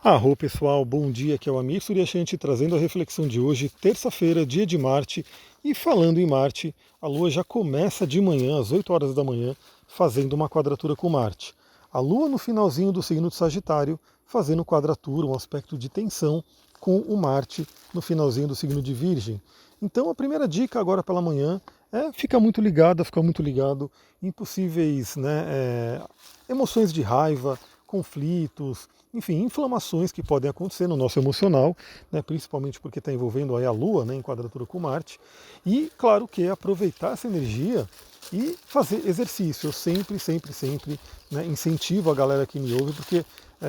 Arro pessoal, bom dia, aqui é o Amir Suryashanti trazendo a reflexão de hoje, terça-feira, dia de Marte, e falando em Marte, a Lua já começa de manhã, às 8 horas da manhã, fazendo uma quadratura com Marte. A Lua no finalzinho do signo de Sagitário, fazendo quadratura, um aspecto de tensão com o Marte no finalzinho do signo de Virgem. Então a primeira dica agora pela manhã é ficar muito ligada, ficar muito ligado em possíveis emoções de raiva, conflitos, enfim, inflamações que podem acontecer no nosso emocional, né, principalmente porque está envolvendo aí a Lua, né, em quadratura com Marte, e claro que é aproveitar essa energia e fazer exercício. Eu sempre, né, incentivo a galera que me ouve, porque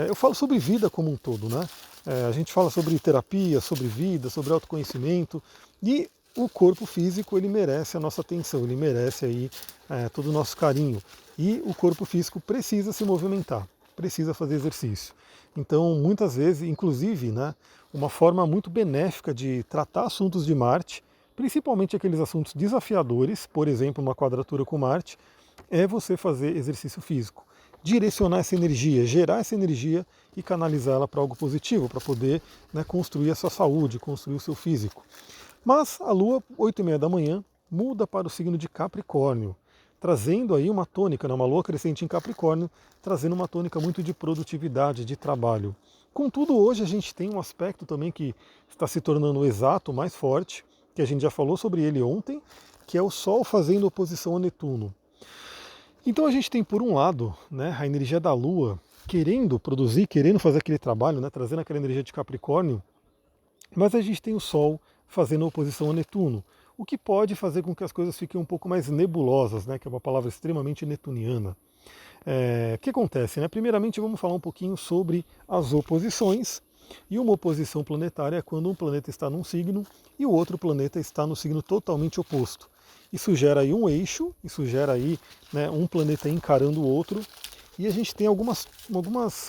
eu falo sobre vida como um todo, né? A gente fala sobre terapia, sobre vida, sobre autoconhecimento, e o corpo físico ele merece a nossa atenção, ele merece aí todo o nosso carinho. E o corpo físico precisa se movimentar, precisa fazer exercício. Então, muitas vezes, inclusive, né, uma forma muito benéfica de tratar assuntos de Marte, principalmente aqueles assuntos desafiadores, por exemplo, uma quadratura com Marte, é você fazer exercício físico. Direcionar essa energia, gerar essa energia e canalizá-la para algo positivo, para poder, né, construir a sua saúde, construir o seu físico. Mas a Lua, 8h30 da manhã, muda para o signo de Capricórnio, trazendo aí uma tônica, né, uma Lua crescente em Capricórnio, trazendo uma tônica muito de produtividade, de trabalho. Contudo, hoje a gente tem um aspecto também que está se tornando exato, mais forte, que a gente já falou sobre ele ontem, que é o Sol fazendo oposição a Netuno. Então a gente tem, por um lado, né, a energia da Lua querendo produzir, querendo fazer aquele trabalho, né, trazendo aquela energia de Capricórnio, mas a gente tem o Sol fazendo oposição a Netuno, o que pode fazer com que as coisas fiquem um pouco mais nebulosas, né, que é uma palavra extremamente netuniana. O que acontece? Né? Primeiramente, vamos falar um pouquinho sobre as oposições. E uma oposição planetária é quando um planeta está num signo e o outro planeta está no signo totalmente oposto. Isso gera aí um eixo, isso gera aí, né, um planeta encarando o outro. E a gente tem algumas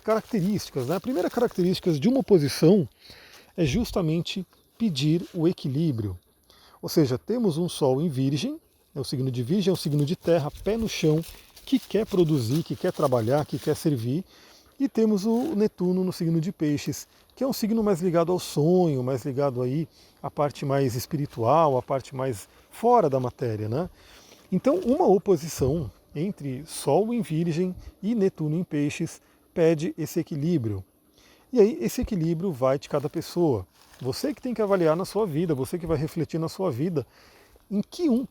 características. Né? A primeira característica de uma oposição é justamente pedir o equilíbrio. Ou seja, temos um Sol em Virgem, o signo de Virgem é um signo de terra, pé no chão, que quer produzir, que quer trabalhar, que quer servir. E temos o Netuno no signo de Peixes, que é um signo mais ligado ao sonho, mais ligado aí à parte mais espiritual, à parte mais fora da matéria, né? Então, uma oposição entre Sol em Virgem e Netuno em Peixes pede esse equilíbrio. E aí esse equilíbrio vai de cada pessoa. Você que tem que avaliar na sua vida, você que vai refletir na sua vida,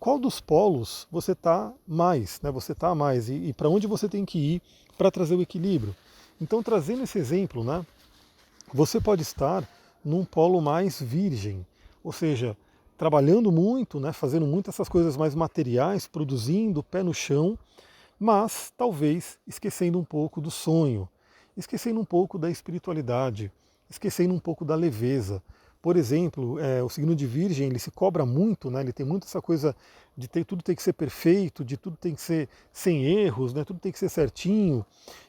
qual dos polos você está mais, né? Você está mais e para onde você tem que ir para trazer o equilíbrio. Então, trazendo esse exemplo, né? Você pode estar num polo mais virgem, ou seja, trabalhando muito, né? Fazendo muitas essas coisas mais materiais, produzindo, pé no chão, mas talvez esquecendo um pouco do sonho, esquecendo um pouco da espiritualidade, esquecendo um pouco da leveza. Por exemplo, o signo de Virgem ele se cobra muito, né? Ele tem muito essa coisa de tudo tem que ser perfeito, de tudo tem que ser sem erros, né? Tudo tem que ser certinho.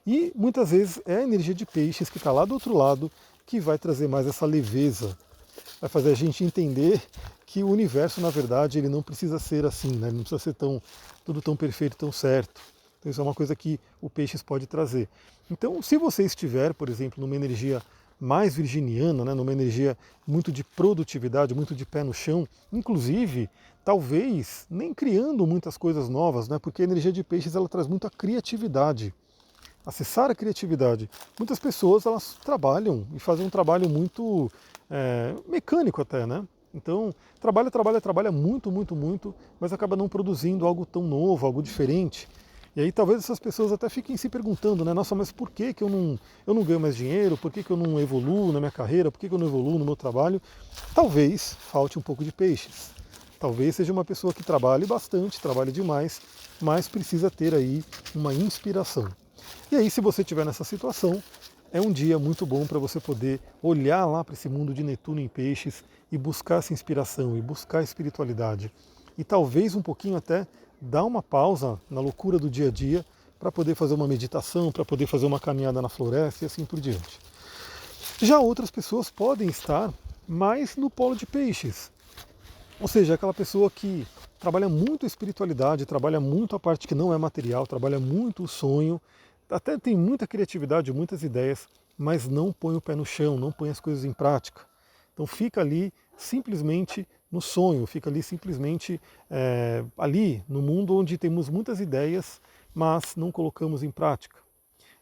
E muitas vezes é a energia de Peixes que está lá do outro lado que vai trazer mais essa leveza, vai fazer a gente entender que o universo, na verdade, ele não precisa ser assim, né? Ele não precisa ser tudo tão perfeito, tão certo. Então isso é uma coisa que o Peixes pode trazer. Então, se você estiver, por exemplo, numa energia mais virginiana, né, numa energia muito de produtividade, muito de pé no chão, inclusive, talvez nem criando muitas coisas novas, né, porque a energia de Peixes ela traz muita criatividade. Acessar a criatividade. Muitas pessoas elas trabalham e fazem um trabalho muito mecânico até, né? Então, trabalha muito, mas acaba não produzindo algo tão novo, algo diferente. E aí talvez essas pessoas até fiquem se perguntando, né? Nossa, mas por que, que eu não ganho mais dinheiro? Por que, que eu não evoluo na minha carreira? Por que, que eu não evoluo no meu trabalho? Talvez falte um pouco de peixes. Talvez seja uma pessoa que trabalhe bastante, trabalhe demais, mas precisa ter aí uma inspiração. E aí, se você estiver nessa situação, é um dia muito bom para você poder olhar lá para esse mundo de Netuno em Peixes e buscar essa inspiração e buscar a espiritualidade. E talvez um pouquinho até dar uma pausa na loucura do dia a dia para poder fazer uma meditação, para poder fazer uma caminhada na floresta e assim por diante. Já outras pessoas podem estar mais no polo de Peixes, ou seja, aquela pessoa que trabalha muito a espiritualidade, trabalha muito a parte que não é material, trabalha muito o sonho, até tem muita criatividade, muitas ideias, mas não põe o pé no chão, não põe as coisas em prática. Então fica ali simplesmente no sonho, fica ali simplesmente ali no mundo onde temos muitas ideias, mas não colocamos em prática.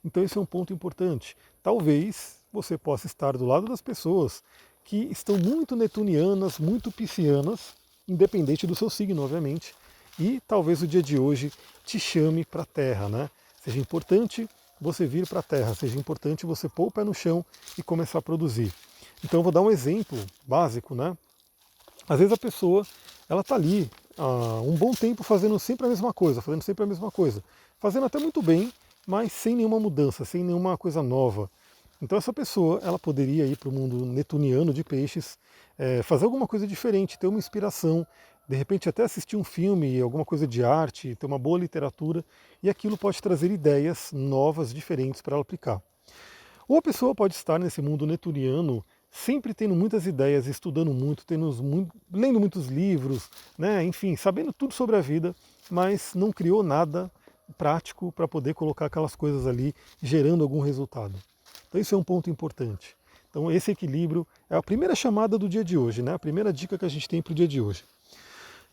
Então esse é um ponto importante. Talvez você possa estar do lado das pessoas que estão muito netunianas, muito piscianas, independente do seu signo, obviamente, e talvez o dia de hoje te chame para a Terra, né? Seja importante você vir para a Terra, seja importante você pôr o pé no chão e começar a produzir. Então eu vou dar um exemplo básico, né? Às vezes a pessoa, ela está ali há um bom tempo fazendo sempre a mesma coisa, fazendo até muito bem, mas sem nenhuma mudança, sem nenhuma coisa nova. Então essa pessoa, ela poderia ir para o mundo netuniano de peixes, fazer alguma coisa diferente, ter uma inspiração, de repente até assistir um filme, alguma coisa de arte, ter uma boa literatura, e aquilo pode trazer ideias novas, diferentes para ela aplicar. Ou a pessoa pode estar nesse mundo netuniano sempre tendo muitas ideias, estudando muito, lendo muitos livros, né, enfim, sabendo tudo sobre a vida, mas não criou nada prático para poder colocar aquelas coisas ali, gerando algum resultado. Então isso é um ponto importante. Então esse equilíbrio é a primeira chamada do dia de hoje, né, a primeira dica que a gente tem para o dia de hoje.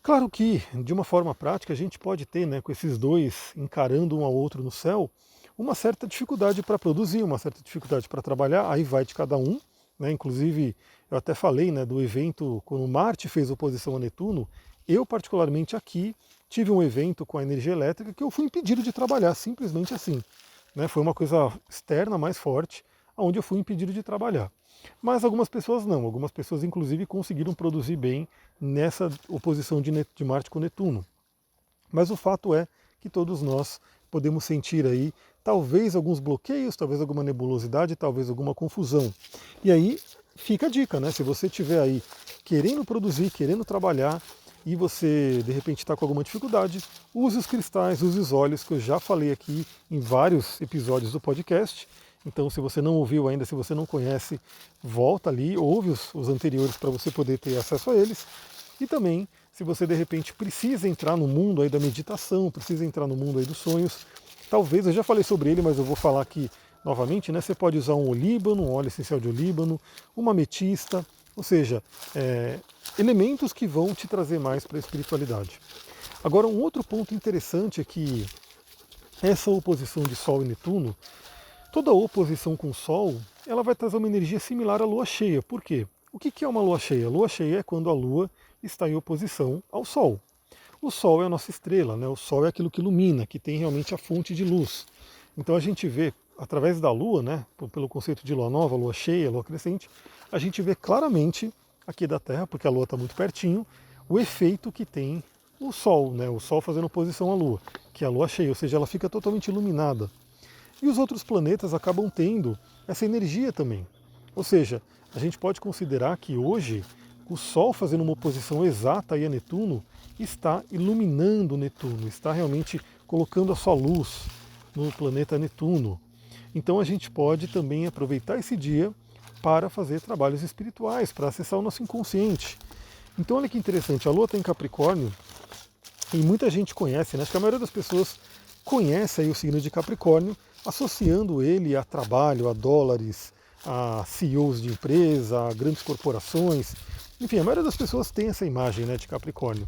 Claro que, de uma forma prática, a gente pode ter, né, com esses dois encarando um ao outro no céu, uma certa dificuldade para produzir, uma certa dificuldade para trabalhar, aí vai de cada um. Né? Inclusive, eu até falei, né, do evento quando Marte fez oposição a Netuno. Eu, particularmente aqui, tive um evento com a energia elétrica que eu fui impedido de trabalhar, simplesmente assim. Né? Foi uma coisa externa mais forte, onde eu fui impedido de trabalhar. Mas algumas pessoas não, algumas pessoas inclusive conseguiram produzir bem nessa oposição de Marte com Netuno. Mas o fato é que todos nós podemos sentir aí talvez alguns bloqueios, talvez alguma nebulosidade, talvez alguma confusão. E aí fica a dica, né? Se você estiver aí querendo produzir, querendo trabalhar e você de repente está com alguma dificuldade, use os cristais, use os óleos, que eu já falei aqui em vários episódios do podcast. Então, se você não ouviu ainda, se você não conhece, volta ali, ouve os anteriores para você poder ter acesso a eles. E também, se você de repente precisa entrar no mundo aí da meditação, precisa entrar no mundo aí dos sonhos, talvez, eu já falei sobre ele, mas eu vou falar aqui novamente, né? Você pode usar um olíbano, um óleo essencial de olíbano, uma ametista, ou seja, elementos que vão te trazer mais para a espiritualidade. Agora, um outro ponto interessante é que essa oposição de Sol e Netuno, toda oposição com o Sol, ela vai trazer uma energia similar à Lua cheia. Por quê? O que é uma Lua cheia? Lua cheia é quando a Lua está em oposição ao Sol. O Sol é a nossa estrela, né? O Sol é aquilo que ilumina, que tem realmente a fonte de luz. Então a gente vê, através da Lua, né, pelo conceito de Lua nova, Lua cheia, Lua crescente, a gente vê claramente aqui da Terra, porque a Lua está muito pertinho, o efeito que tem o Sol, né? O Sol fazendo oposição à Lua, que é a Lua cheia, ou seja, ela fica totalmente iluminada. E os outros planetas acabam tendo essa energia também. Ou seja, a gente pode considerar que hoje o Sol fazendo uma oposição exata aí a Netuno está iluminando Netuno, está realmente colocando a sua luz no planeta Netuno. Então a gente pode também aproveitar esse dia para fazer trabalhos espirituais, para acessar o nosso inconsciente. Então olha que interessante, a Lua está em Capricórnio e muita gente conhece, né? Acho que a maioria das pessoas conhece aí o signo de Capricórnio, associando ele a trabalho, a dólares, a CEOs de empresa, a grandes corporações. Enfim, a maioria das pessoas tem essa imagem, né, de Capricórnio.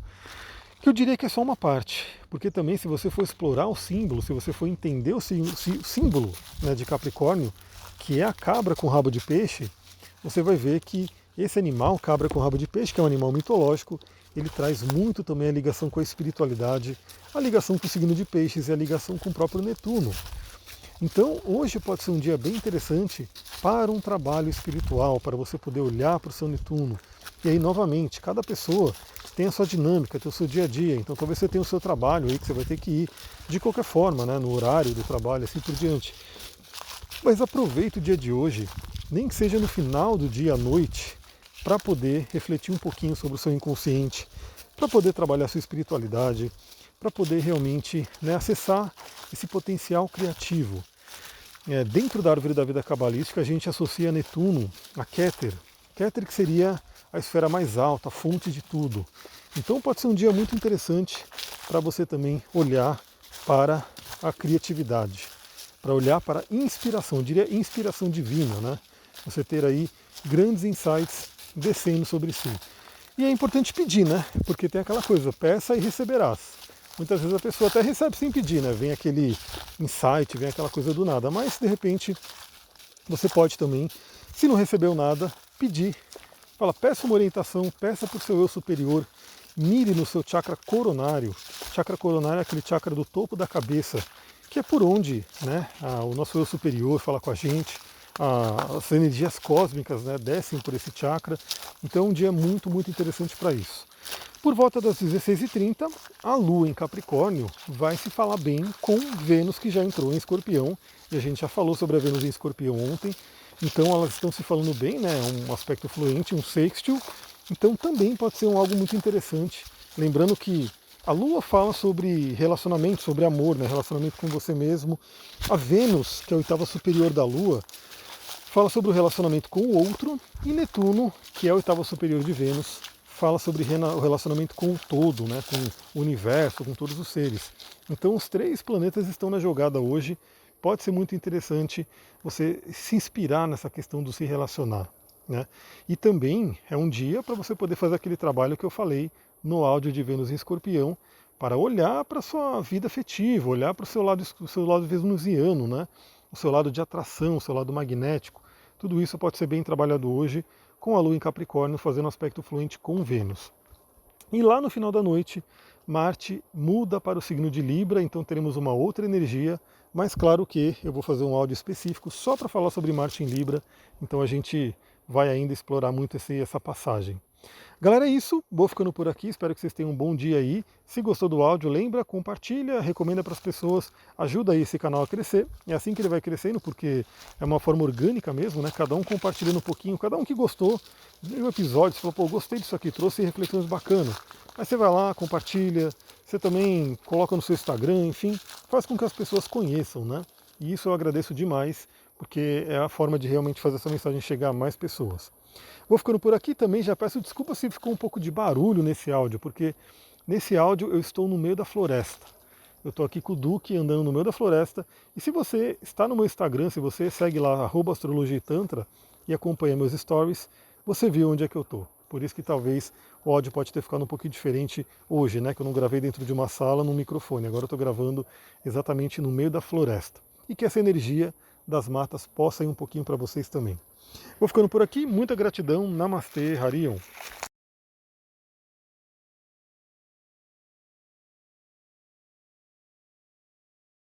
Que eu diria que é só uma parte, porque também se você for explorar o símbolo, se você for entender o símbolo, né, de Capricórnio, que é a cabra com rabo de peixe, você vai ver que esse animal, cabra com rabo de peixe, que é um animal mitológico, ele traz muito também a ligação com a espiritualidade, a ligação com o signo de peixes e a ligação com o próprio Netuno. Então, hoje pode ser um dia bem interessante para um trabalho espiritual, para você poder olhar para o seu Netuno. E aí, novamente, cada pessoa tem a sua dinâmica, tem o seu dia a dia. Então, talvez você tenha o seu trabalho aí que você vai ter que ir de qualquer forma, né, no horário do trabalho, assim por diante. Mas aproveite o dia de hoje, nem que seja no final do dia à noite, para poder refletir um pouquinho sobre o seu inconsciente, para poder trabalhar a sua espiritualidade, para poder realmente, né, acessar esse potencial criativo. Dentro da árvore da vida cabalística, a gente associa Netuno a Keter. Keter que seria a esfera mais alta, a fonte de tudo. Então pode ser um dia muito interessante para você também olhar para a criatividade. para olhar para inspiração, eu diria inspiração divina, né? Você ter aí grandes insights descendo sobre si. E é importante pedir, né? Porque tem aquela coisa, peça e receberás. Muitas vezes a pessoa até recebe sem pedir, né? Vem aquele insight, vem aquela coisa do nada, mas de repente você pode também, se não recebeu nada, pedir. Fala, peça uma orientação, peça para o seu eu superior, mire no seu chakra coronário. Chakra coronário é aquele chakra do topo da cabeça, que é por onde, né, o nosso eu superior fala com a gente, as energias cósmicas, né, descem por esse chakra. Então é um dia muito, muito interessante para isso. Por volta das 16h30, a Lua em Capricórnio vai se falar bem com Vênus, que já entrou em Escorpião, e a gente já falou sobre a Vênus em Escorpião ontem. Então elas estão se falando bem, né? Um aspecto fluente, um sextil. Então também pode ser algo muito interessante. Lembrando que a Lua fala sobre relacionamento, sobre amor, né? Relacionamento com você mesmo. A Vênus, que é a oitava superior da Lua, fala sobre o relacionamento com o outro. E Netuno, que é a oitava superior de Vênus, fala sobre o relacionamento com o todo, né? Com o universo, com todos os seres. Então os três planetas estão na jogada hoje. Pode ser muito interessante você se inspirar nessa questão do se relacionar, né? E também é um dia para você poder fazer aquele trabalho que eu falei no áudio de Vênus em Escorpião, para olhar para a sua vida afetiva, olhar para o seu lado venusiano, né? O seu lado de atração, o seu lado magnético. Tudo isso pode ser bem trabalhado hoje com a Lua em Capricórnio fazendo aspecto fluente com Vênus. E lá no final da noite, Marte muda para o signo de Libra, então teremos uma outra energia, mas claro que eu vou fazer um áudio específico só para falar sobre Marte em Libra, então a gente vai ainda explorar muito essa passagem. Galera, é isso. Vou ficando por aqui. Espero que vocês tenham um bom dia aí. Se gostou do áudio, lembra, compartilha, recomenda para as pessoas. Ajuda aí esse canal a crescer. É assim que ele vai crescendo, porque é uma forma orgânica mesmo, né? Cada um compartilhando um pouquinho, cada um que gostou. Viu o episódio, você falou, pô, gostei disso aqui, trouxe reflexões bacanas. Aí você vai lá, compartilha. Você também coloca no seu Instagram, enfim, faz com que as pessoas conheçam, né? E isso eu agradeço demais, porque é a forma de realmente fazer essa mensagem chegar a mais pessoas. Vou ficando por aqui também, já peço desculpa se ficou um pouco de barulho nesse áudio, porque nesse áudio eu estou no meio da floresta. Eu estou aqui com o Duque andando no meio da floresta, e se você está no meu Instagram, se você segue lá, @astrologiatantra, e acompanha meus stories, você viu onde é que eu estou. Por isso que talvez o áudio pode ter ficado um pouquinho diferente hoje, né? Que eu não gravei dentro de uma sala, num microfone. Agora eu estou gravando exatamente no meio da floresta. E que essa energia das matas possa ir um pouquinho para vocês também. Vou ficando por aqui, muita gratidão, Namastê, Harion.